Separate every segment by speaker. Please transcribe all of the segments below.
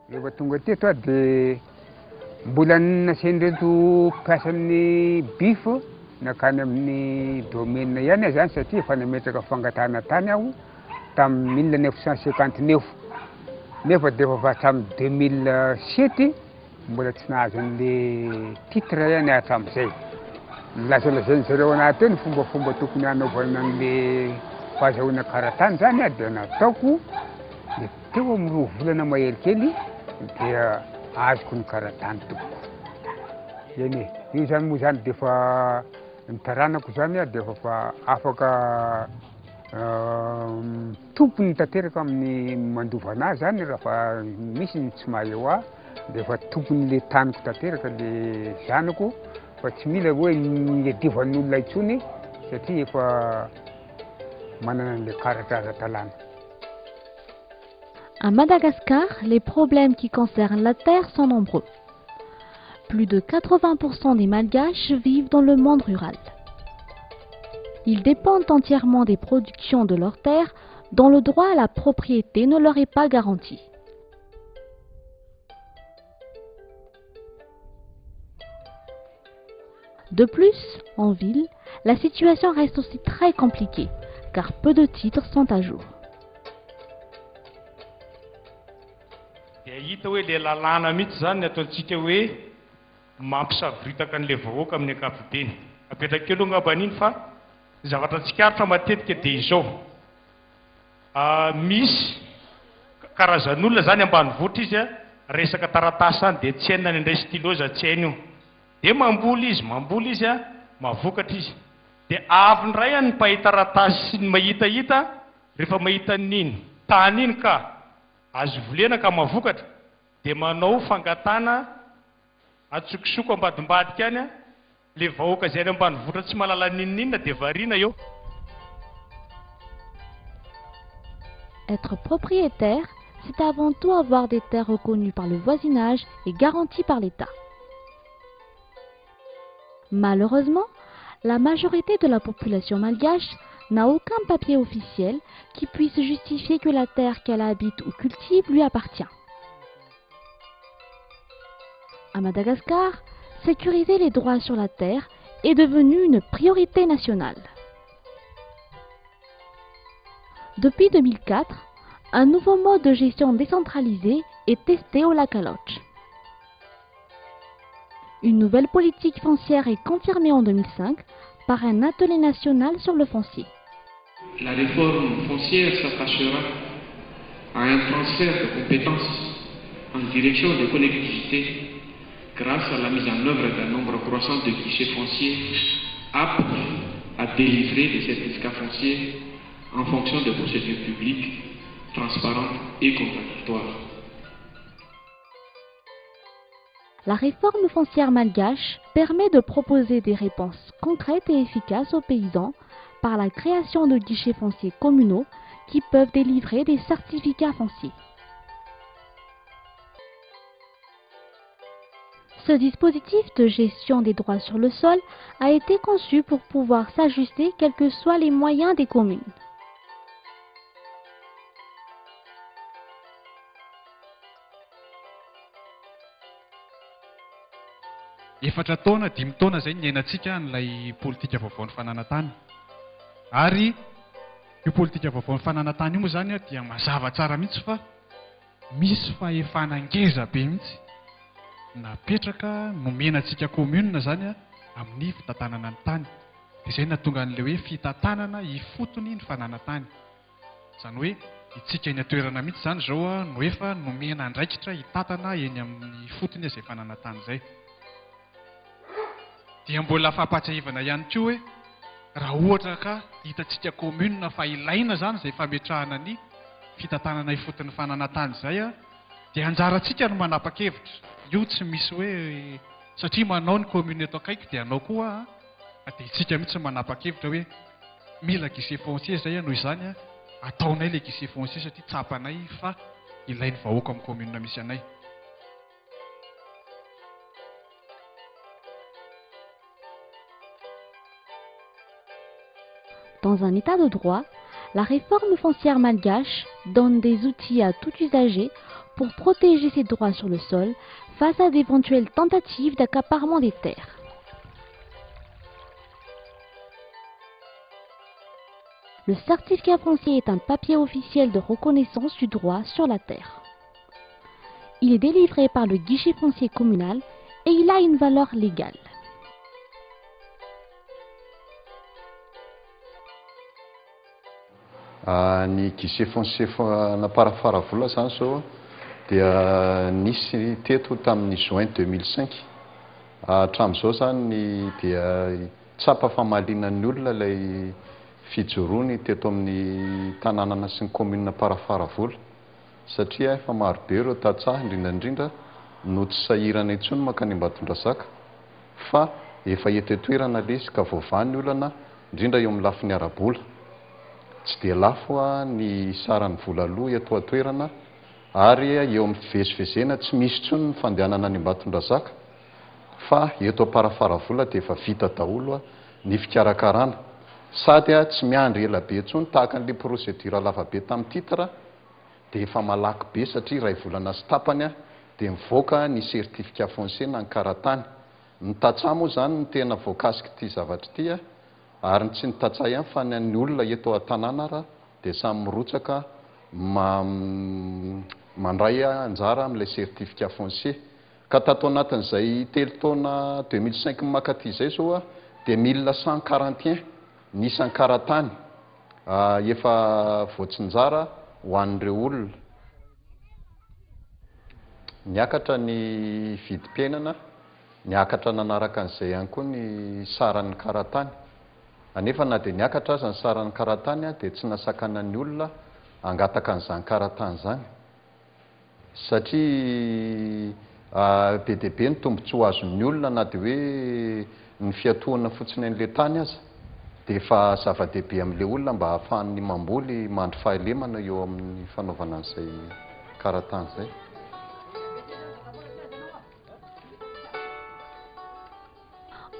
Speaker 1: Rehefa tonga teto a dia mbola nasen'ireto mpiasa amin'ny bifo nakany amin'ny domaine ihany zany satria efa nametraka fangatahana tany aho tamin'ny 1959 nefa dia efa hatramin'ny 2007 mbola tsy nahazo an'le titre ihany hatramin'izay. Lazalazainy zareo anaty eo ny fombafomba tokony hanaovana an'le fahazoana karatany zany a dia nataoko dia teo amin'ny 2 volana mahelikely dia azoko ny karatany tompoko. Eny e, io zany moa zany dia efa ny taranako zany a dia efa afaka tompony tanteraka amin'ny mandova anazy zany raha misy ny tsy mahay eo aho dia efa tompon'le taniko tanteraka le zanako fa tsy mila hoe hiadiovan'ny olona intsony satria efa manana an'le karatra ara-talàna.
Speaker 2: À Madagascar, les problèmes qui concernent la terre sont nombreux. Plus de 80% des Malgaches vivent dans le monde rural. Ils dépendent entièrement des productions de leurs terres dont le droit à la propriété ne leur est pas garanti. De plus, en ville, la situation reste aussi très compliquée car peu de titres sont à jour.
Speaker 3: Hita hoe le lalàna mihitsy zany ataontsika hoe mampisaviritaka an'le vahoaka amin'ny ankapobeny. Apetraka kely angamba an'iny fa zavatra tsikaritra matetika dia izao. Misy karazan'olona zany ambanivohitra izy a resaka taratasy any dia tsy hainona ny indray stylo za tsy hainy io. Dia mamboly izy a mavokatra izy. Dia avy ndray any mpahay taratasy sy ny mahitahita rehefa mahita n'iny tany iny ka azo volena ka mavokatra dia manao fangatana atsokosoko ambadimbadika any a le vahoaka zay any ambanivohitra tsy mahalala n'inona dia variana eo.
Speaker 2: Être propriétaire, c'est avant tout avoir des terres reconnues par le voisinage et garanties par l'État. Malheureusement, la majorité de la population malgache n'a aucun papier officiel qui puisse justifier que la terre qu'elle habite ou cultive lui appartient. À Madagascar, sécuriser les droits sur la terre est devenu une priorité nationale. Depuis 2004, un nouveau mode de gestion décentralisé est testé au lac Aloch. Une nouvelle politique foncière est confirmée en 2005 par un atelier national sur le foncier.
Speaker 4: La réforme foncière s'attachera à un transfert de compétences en direction des collectivités grâce à la mise en œuvre d'un nombre croissant de guichets fonciers aptes à délivrer des certificats fonciers en fonction de procédures publiques, transparentes et contradictoires.
Speaker 2: La réforme foncière malgache permet de proposer des réponses concrètes et efficaces aux paysans par la création de guichets fonciers communaux qui peuvent délivrer des certificats fonciers. Ce dispositif de gestion des droits sur le sol a été conçu pour pouvoir s'ajuster quels que soient les moyens des communes.
Speaker 5: Efatra taona, 5 taona zay niainantsika n'ilay politika vaovao ny fananantany. Ary io politika vaovao ny fananantany io moa zany dia mazava tsara mihitsy fa misy fahefana ngeza be mihitsy napetraka nomenantsika commune zany amin'ny fitantanana ny tany. Dia izay nahatonga an'ilay hoe fitantanana hifotony ny fananantany. Izany hoe itsika eny atoerana mihitsy zany zao no efa nomena andraikitra hitantana eny amin'ny fotony izay fananantany izay. Dia mbola fahampatsiahivana ihany koa hoe raha ohatra ka hitantsika commune fa ilaina zany izay fametrahana ny fitantanana hifotin'ny fananantany izay dia anjarantsika no manapa-kevitra. Io tsy misy hoe satria manao ny commune eto akaiky dia anao koa dia itsika mihitsy manapa-kevitra hoe mila guichet foncier izay noho izany ataonay ilay guichet foncier satria tsapanay fa ilain'ny vahoaka amin'ny commune misy anay.
Speaker 2: Dans un état de droit, la réforme foncière malgache donne des outils à tout usager pour protéger ses droits sur le sol face à d'éventuelles tentatives d'accaparement des terres. Le certificat foncier est un papier officiel de reconnaissance du droit sur la terre. Il est délivré par le guichet foncier communal et il a une valeur légale.
Speaker 6: Ny guichet foncier naparafara-vola zany zao dia nisy teto tamin'ny juin 2005. Hatramin'izao zany dia tsapa famalinan'ny olona ilay fijoroany teto amin'ny tanànana sy ny commune Parafaravola satria efa marobe ireo tantsaha indrindra no tsy sahirana intsony mankany Ambatondrazaka fa efa eto toerana lesy ka voavahan'ny olana indrindra eo amin'ny lafin'ny arabola. Tsy dia lafo ny saran'ny vola aloha eto atoerana ary eo amin'ny fivezivezena tsy misy intsony ny fandehanana any Ambatondrazaka fa eto Parafaravola dia efa vita daholo ny fikarakarana sady tsy miandry ela be intsony tahaka an'ilay procédure lavabe tamin'ny titre dia efa malaky be satria iray volana sy tapany dia mivoaka ny certificat foncier na ny karatany. Ny tantsaha moa zany ny tena voakasika ity zavatra ity ary tsy ny tantsaha ihany fa ny an'ny olona eto an-tanàna raha dia samy mirotsaka mandray anjara amin'ilay certificat foncier. Ka tato anatin'izay telo taona 2005 makaty izay zao dia 1141 nisan'ny karatany efa voatsinjara ho an'ireo olona. Niakatra ny vidim-piainana, niakatra nanaraka an'izay ihany koa ny saran'ny karatany. Anefa na dia niakatra aza ny saran'ny karatany dia tsy nasakana ny olona hangataka an'izany karatany zany satria be dia be ny tombontsoa azon'ny olona na dia hoe ny fiatohana fotsiny an'ilay tany aza dia efa zava-dehibe amin'ilay olona mba hahafahan'ny mamboly mandry fahalemana eo amin'ny fanaovana an'izay karatany izay.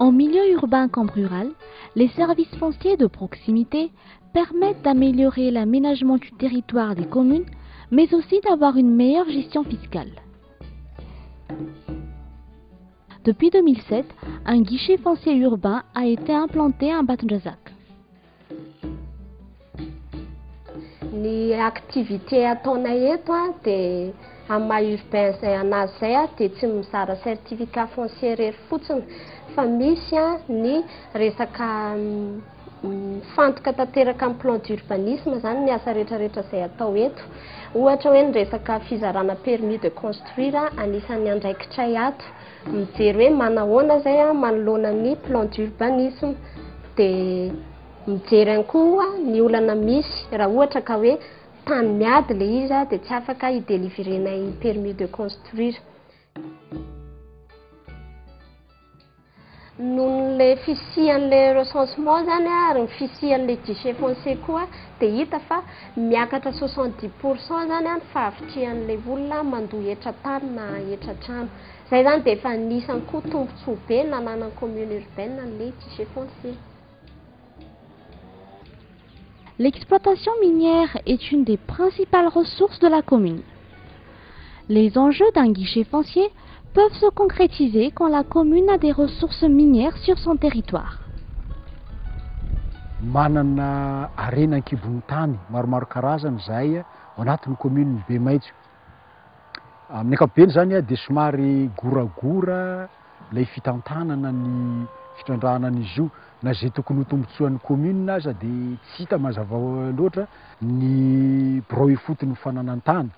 Speaker 2: En milieu urbain comme rural, les services fonciers de proximité permettent d'améliorer l'aménagement du territoire des communes, mais aussi d'avoir une meilleure gestion fiscale. Depuis 2007, un guichet foncier urbain a été implanté à Ambatondrazaka.
Speaker 7: Ny activité ataona eto dia amin'ny maha urbain izay anazy izay dia tsy mizara certificat foncier rery fotsiny fa misy ny resaka fantoka tanteraka amin'ny plan d'urbanisme zany ny asa rehetrarehetra izay atao eto. Ohatra hoe ny resaka fizarana permis de construire anisan'ny andraikitray ato. Mijery hoe manahoana izay manoloana ny plan d'urbanisme dia mijery ihany koa ny olana misy raha ohatra ka hoe tany miady ilay izy dia tsy afaka hidelivrena permis de construire. Noho le fisian'ilay recensement zany ary ny fisian'ilay guichet foncier koa dia hita fa miakatra 70% zany ny fahavitrihan'ilay olona mandoa tany na trano. Zay zany dia efa anisan'ny koa tombontsoa be nananan'ny commune urbaine n'ilay guichet foncier.
Speaker 2: L'exploitation minière est une des principales ressources de la commune. Les enjeux d'un guichet foncier peuvent se concrétiser quand la commune a des ressources minières sur son territoire.
Speaker 8: Manana arena ankibon'ny tany maromaro karazany zahay ao anatin'ny commune Bemaitso. Amin'ny ankapobeny zany dia somary goragora ilay fitantanana ny fitrandrahana an'izy io na zay tokony ho tombontsoan'ny commune aza dia tsy hita mazava loatra ny birao fotony fananantany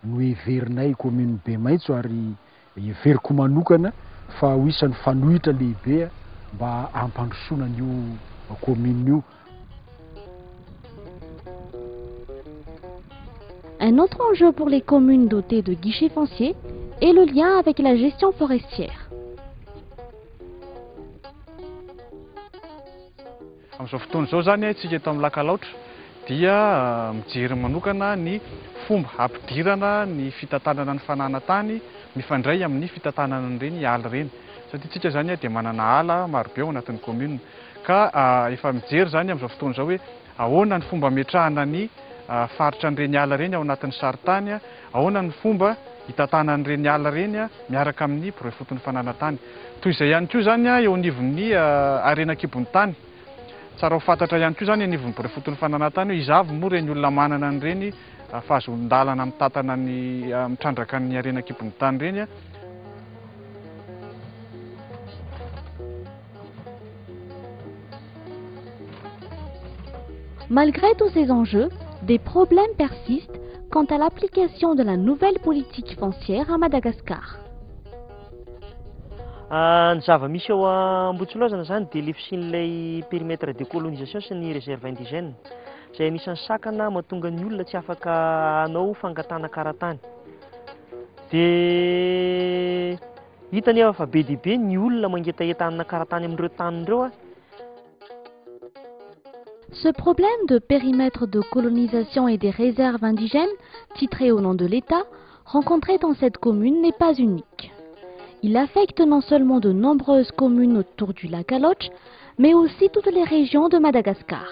Speaker 8: no heverinay commune Bemaitso ary heveriko manokana fa ho isan'ny fanohitra lehibe mba hampandrosoana an'io commune io.
Speaker 2: Un autre enjeu pour les communes dotées de guichets fonciers est le lien avec la gestion forestière.
Speaker 5: Amin'izao fotoana izao zany tsika eto amin'ny Lakalaotra dia mijery manokana ny fomba ampidirana ny fitantanana ny fananantany mifandray amin'ny fitantanana ireny ala ireny satria tsika zany dia manana ala marobe ao anatin'ny commune ka efa mijery zany amin'izao fotoana izao hoe ahoana ny fomba ametrahana ny faritra an'ireny ala ireny ao anatin'ny saritany, ahoana ny fomba hitatana an'ireny ala ireny miaraka amin'ny projet foton'ny fananantany. Toy izay ihany koa zany eo anivon'ny arena kibon'ny tany. Tsara ho fantatra ihany koa zany anivon'ny projet foton'ny fananantany hoe izavy moa ireny olona manana an'ireny fahazon-dalana mitatana ny mitrandraka ny arena kibon'ny tany ireny.
Speaker 2: Malgré tous ces enjeux, des problèmes persistent quant à l'application de la nouvelle politique foncière à Madagascar.
Speaker 9: Ny zava-misy eo Ambotsolozana zany dia ilay fisian'ilay périmètre de colonisation sy ny réserve indigène izay anisan'ny sakana mahatonga ny olona tsy afaka hanao fangatana karatany. Dia hitany efa fa be dia be ny olona mangetahetana karatany amin'ireo tanin'ireo.
Speaker 2: Ce problème de périmètre de colonisation et des réserves indigènes, titré au nom de l'État, rencontré dans cette commune n'est pas unique. Il affecte non seulement de nombreuses communes autour du lac Aloch, mais aussi toutes les régions de Madagascar.